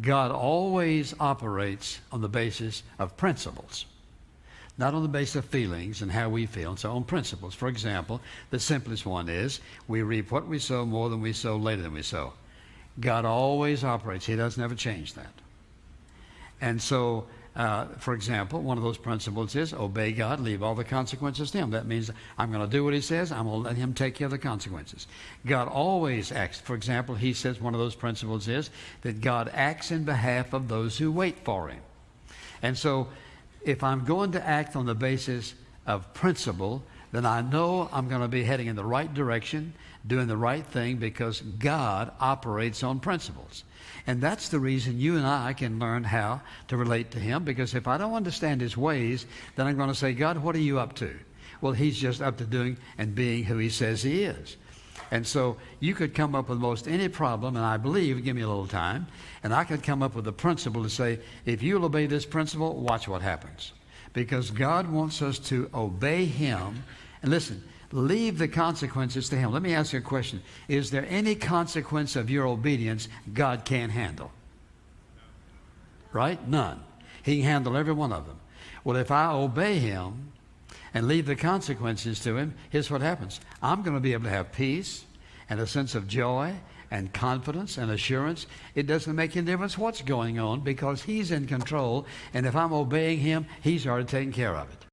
God always operates on the basis of principles, not on the basis of feelings and how we feel, and so on principles. For example, the simplest one is we reap what we sow more than we sow, later than we sow. God always operates. He doesn't ever change that. And so, for example, one of those principles is obey God, leave all the consequences to Him. That means I'm going to do what He says. I'm going to let Him take care of the consequences. God always acts. For example, He says one of those principles is that God acts in behalf of those who wait for Him. And so if I'm going to act on the basis of principle, then I know I'm going to be heading in the right direction, doing the right thing, because God operates on principles. And that's the reason you and I can learn how to relate to Him, because if I don't understand His ways, then I'm going to say, God, what are you up to? Well, He's just up to doing and being who He says He is. And so you could come up with most any problem, and I believe, give me a little time, and I could come up with a principle to say, if you'll obey this principle, watch what happens. Because God wants us to obey Him. And listen, leave the consequences to Him. Let me ask you a question. Is there any consequence of your obedience God can't handle? Right? None. He can handle every one of them. Well, if I obey Him and leave the consequences to Him, here's what happens. I'm going to be able to have peace and a sense of joy and confidence and assurance. It doesn't make any difference what's going on, because He's in control. And if I'm obeying Him, He's already taken care of it.